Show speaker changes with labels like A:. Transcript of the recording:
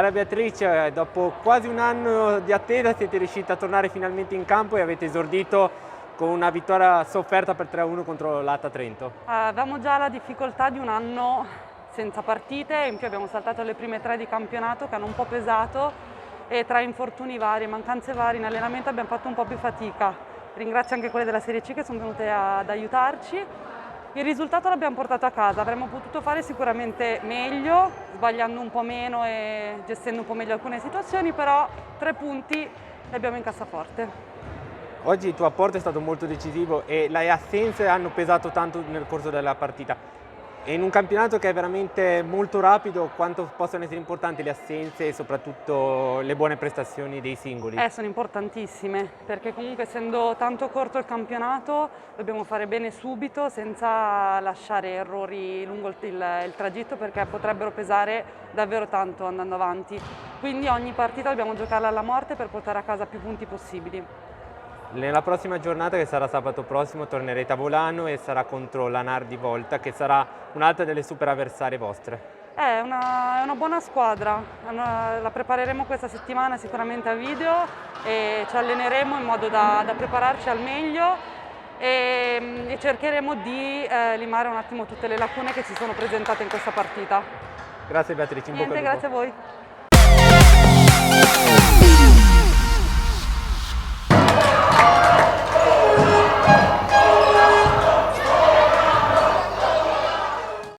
A: Cara Beatrice, dopo quasi un anno di attesa siete riusciti a tornare finalmente in campo e avete esordito con una vittoria sofferta per 3-1 contro l'Atta Trento.
B: Avevamo già la difficoltà di un anno senza partite, in più abbiamo saltato le prime 3 di campionato che hanno un po' pesato e tra infortuni vari, mancanze varie in allenamento abbiamo fatto un po' più fatica. Ringrazio anche quelle della Serie C che sono venute ad aiutarci. Il risultato l'abbiamo portato a casa, avremmo potuto fare sicuramente meglio, sbagliando un po' meno e gestendo un po' meglio alcune situazioni, però 3 punti li abbiamo in cassaforte.
A: Oggi il tuo apporto è stato molto decisivo e le assenze hanno pesato tanto nel corso della partita. E in un campionato che è veramente molto rapido, quanto possono essere importanti le assenze e soprattutto le buone prestazioni dei singoli?
B: Sono importantissime, perché comunque essendo tanto corto il campionato dobbiamo fare bene subito senza lasciare errori lungo il tragitto, perché potrebbero pesare davvero tanto andando avanti. Quindi ogni partita dobbiamo giocarla alla morte per portare a casa più punti possibili.
A: Nella prossima giornata, che sarà sabato prossimo, tornerete a Volano e sarà contro l'Anar di Volta, che sarà un'altra delle super avversarie vostre.
B: È una buona squadra, la prepareremo questa settimana sicuramente a video e ci alleneremo in modo da prepararci al meglio e cercheremo di limare un attimo tutte le lacune che si sono presentate in questa partita.
A: Grazie Beatrice, in bocca al lupo.
B: Grazie a voi.